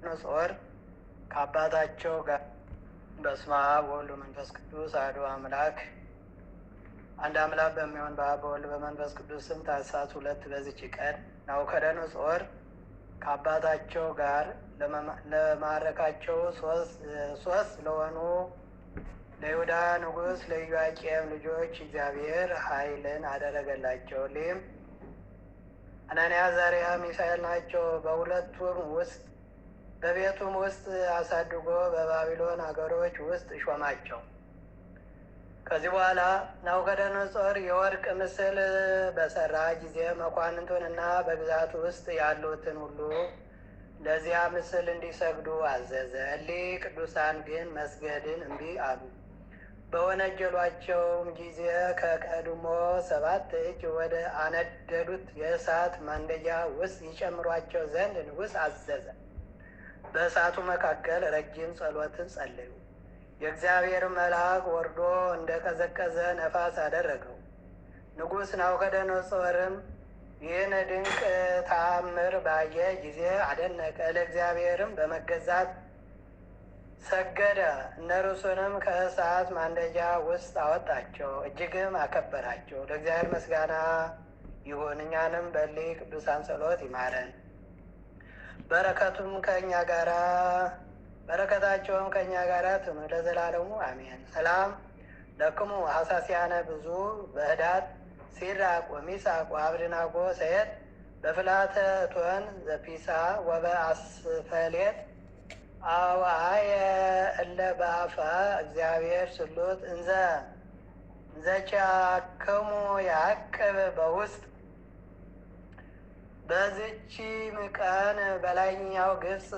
ናቡከደነፆር ከአባታቸው ጋር በስመ አብ ወወልድ ወመንፈስ ቅዱስ አሐዱ አምላክ አንድ አምላክ በሚሆን በአብ በወልድ በመንፈስ ቅዱስ ስም ታኅሳስ 2 በዚች ቀን ናቡከደነፆር ከአባታቸው ጋር ለማረካቸው ሶስት ለሆኑ ለይሁዳ ንጉሥ ለኢዮአቄም ልጆች እግዚአብሔር ኃይልን አደረገላቸው። ሊም አናንያ፣ አዛርያ፣ ሚሳኤል ናቸው። በቤቱም ውስጥ አሳድጎ በባቢሎን አገሮች ውስጥ ሾማቸው። ከዚህ በኋላ ናቡከደነፆር የወርቅ ምስል በሰራ ጊዜ መኳንንቱንና በግዛቱ ውስጥ ያሉትን ሁሉ ለዚያ ምስል እንዲሰግዱ አዘዘ። እሊህ ቅዱሳን ግን መስገድን እምቢ አሉ። በወነጀሏቸውም ጊዜ ከቀድሞ 7 እጅ ወደ አነደዱት የእሳት ማንደጃ ውስጥ ይጨምሯቸው ዘንድ ንጉሥ አዘዘ። በእሳቱ መካከል ረጅም ጸሎትን ጸለዩ። የእግዚአብሔር መልአክ ወርዶ እንደ ቀዘቀዘ ነፋስ አደረገው። ንጉሥ ናቡከደነፆርም ይህን ድንቅ ተአምር ባየ ጊዜ አደነቀ። ለእግዚአብሔርም በመገዛት ሰገደ። እነርሱንም ከእሳት ማንደጃ ውስጥ አወጣቸው፣ እጅግም አከበራቸው። ለእግዚአብሔር ምስጋና ይሁን፣ እኛንም በእሊህ ቅዱሳን ጸሎት ይማረን፣ በረከታቸውም ከእኛ ጋር ትኑር ለዘላለሙ አሜን። ሰላም ለክሙ ሐሳስያነ ብዙ በህዳት ሲራቅ ወሚሳቅ ወአብድናጎ ሰየድ በፍላተ እቶን ዘፒሳ ወበአስፈሌት አዋየ እለ በአፋ እግዚአብሔር ስሉጥ እንዘቻክሙ ያዕቅብ በውስጥ። በዚችም ቀን በላይኛው ግብፅ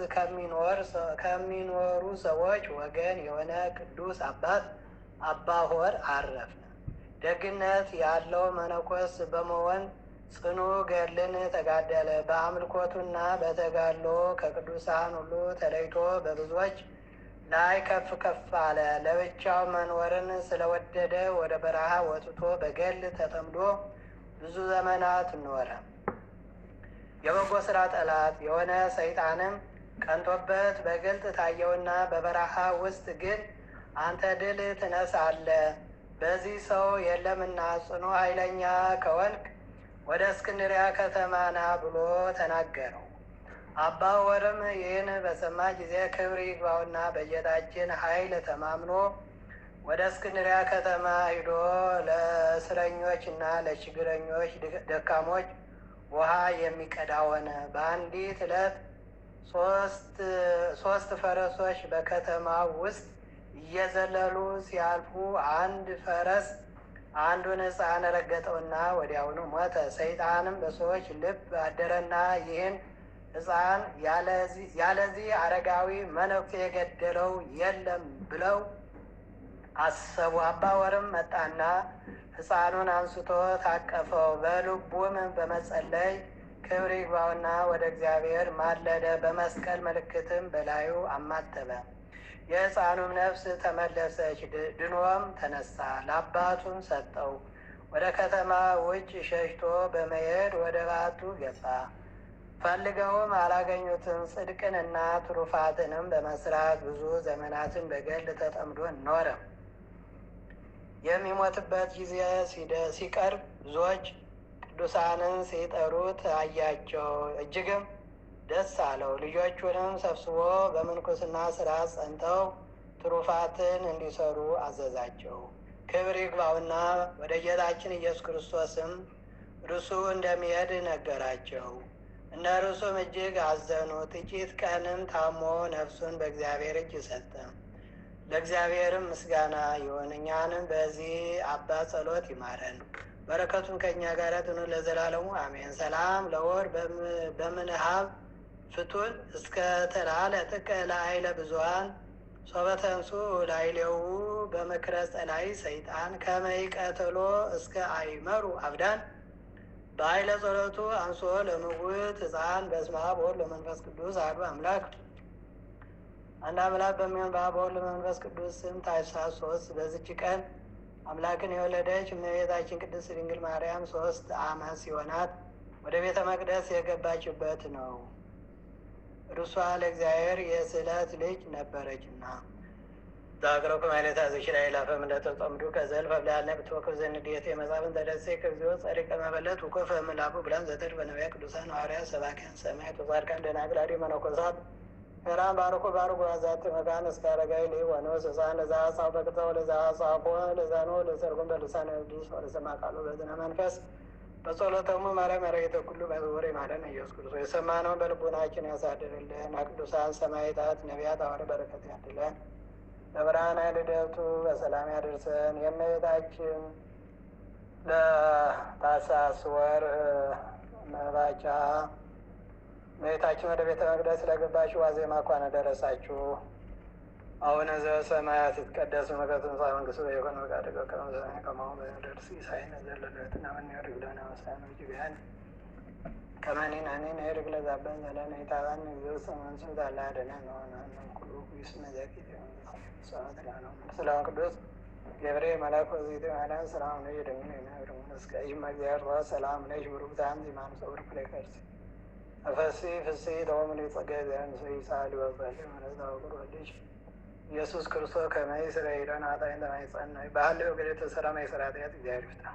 ከሚኖሩ ሰዎች ወገን የሆነ ቅዱስ አባት አባ ሆር አረፈ። ደግነት ያለው መነኮስ በመሆን ጽኑ ገድልን ተጋደለ። በአምልኮቱና በተጋድሎ ከቅዱሳን ሁሉ ተለይቶ በብዙዎች ላይ ከፍ ከፍ አለ። ለብቻው መኖርን ስለወደደ ወደ በረሃ ወጥቶ በገድል ተጠምዶ ብዙ ዘመናት ኖረ። የበጎ ሥራ ጠላት የሆነ ሰይጣንም ቀንቶበት በግልጥ ታየውና በበረሃ ውስጥ ግን አንተ ድል ትነሳለህ፣ በዚህ ሰው የለምና ጽኑ ኃይለኛ ከወንክ ወደ እስክንድርያ ከተማ ና ብሎ ተናገረው። አባ ሆርም ይህን በሰማ ጊዜ ክብር ይግባውና በጌታችን ኃይል ተማምኖ ወደ እስክንድርያ ከተማ ሂዶ ለእስረኞች እና ለችግረኞች ደካሞች ውሃ የሚቀዳ ሆነ። በአንዲት ዕለት ሶስት ፈረሶች በከተማ ውስጥ እየዘለሉ ሲያልፉ አንድ ፈረስ አንዱን ሕፃን ረገጠውና ወዲያውኑ ሞተ። ሰይጣንም በሰዎች ልብ አደረና ይህን ሕፃን ያለዚህ አረጋዊ መነኩሴ የገደለው የለም ብለው አሰቡ። አባ ሆርም መጣና ሕፃኑን አንስቶ ታቀፈው። በልቡም በመጸለይ ክብር ይግባውና ወደ እግዚአብሔር ማለደ። በመስቀል ምልክትም በላዩ አማተበ። የሕፃኑም ነፍስ ተመለሰች፣ ድኖም ተነሳ። ለአባቱም ሰጠው። ወደ ከተማ ውጭ ሸሽቶ በመሄድ ወደ ባቱ ገባ። ፈልገውም አላገኙትም። ጽድቅንና ትሩፋትንም በመስራት ብዙ ዘመናትን በገድል ተጠምዶ ኖረ። የሚሞትበት ጊዜ ሲቀርብ ብዙዎች ቅዱሳንን ሲጠሩት አያቸው፣ እጅግም ደስ አለው። ልጆቹንም ሰብስቦ በምንኩስና ሥራ ጸንተው ትሩፋትን እንዲሰሩ አዘዛቸው። ክብር ይግባውና ወደ ጌታችን ኢየሱስ ክርስቶስም እርሱ እንደሚሄድ ነገራቸው። እነርሱም እጅግ አዘኑ። ጥቂት ቀንም ታሞ ነፍሱን በእግዚአብሔር እጅ ሰጠ። ለእግዚአብሔርም ምስጋና ይሁን፣ እኛንም በዚህ አባት ጸሎት ይማረን፣ በረከቱን ከእኛ ጋር ትኑር ለዘላለሙ አሜን። ሰላም ለወር በምንሃብ ፍቱን እስከ ተላለ ጥቀ ለኃይለ ብዙኃን ሶበተንሱ ላይሌው በምክረ ጸላይ ሰይጣን ከመይቀተሎ እስከ አይመሩ አብዳን በኃይለ ጸሎቱ አንሶ ለምውት ሕፃን በስመ አብ ወወልድ ወመንፈስ ቅዱስ አሐዱ አምላክ አንድ አምላክ በሚሆን በአብ በወልድ በመንፈስ ቅዱስ ስም ታኅሳስ 3 በዚች ቀን አምላክን የወለደች እመቤታችን ቅድስት ድንግል ማርያም 3 ዓመት ሲሆናት ወደ ቤተ መቅደስ የገባችበት ነው። እርሷ ለእግዚአብሔር የስዕለት ልጅ ነበረችና። ዛቅረው ከማይለታ ዝሽራ ይላፈም እንደተጠምዱ ከዘልፈ ብላነ ብትወክብ ዘንዴት የመጻፍን ተደሴ ከግዚኦ ጸሪቀ መበለት ውኮፈ ምላቡ ብላን ዘተድ በነቢያ ቅዱሳን ሐዋርያት ሰባክያን ሰማዕታት ወጻድቃን ደናግል አዲ መነኮሳት ሄራን ባርኮ ባርጎ አዛት መካን እስከ አረጋዊ ሊሆኖስ ሕፃን ለዛ ጻው በቅጠው ለዛ ጻፎ ለዛኖ ለሰርጉም በልሳነ ቅዱስ ወለሰማ ቃሉ በዝነ መንፈስ በጸሎተሙ ማርያም ያረገተ ኩሉ በወሬ ማረን ኢየሱስ ክርስቶስ የሰማነውን በልቦናችን ያሳድርልን። ቅዱሳን ሰማዕታት ነቢያት ሐዋርያት በረከት ያድለን። ለብርሃነ ልደቱ በሰላም ያደርሰን። የእመቤታችን ለታኅሳስ ወር መባቻ እመቤታችን ወደ ቤተ መቅደስ ለገባች ዋዜማ እንኳን አደረሳችሁ። አቡነ ዘበሰማያት ይትቀደስ ስምከ ትምጻእ መንግሥትከ ወይኩን ፈቃድከ በከመ በሰማይ ከማሁ በምድር ሲሳየነ ዘለለዕለትነ ሀበነ ለነ አበሳነ ወጌጋየነ ከመ ንሕነኒ ንኅድግ ለዘአበሰ ለነ ኢታብአነ እግዚኦ ውስተ መንሱት አላ አሐደነ ወነሐኑ ኩሉ እስመ ዘኪት ሰላም ቅዱስ ገብርኤል መልአክ ወዘይት ማርያም ሰላም ነሽ ድንግል ነሽ መስቀል መግዚአብሔር ሰላም ነሽ ብሩክት አንቲ እምአንስቶ ብሩክ ፍሬከርሥ አፈሲ ፍሥሕት ተወምኔ ጸጋ ዘእንስእ ይሳሊ ወበል መነዛ ወቁር ወልጅ ኢየሱስ ክርስቶስ ከመ ይስረይ ለነ ኃጣውኢነ ተማይጸን ባህል ወገደ ተሰራ ማይሰራታት እግዚአብሔር ይፍታ።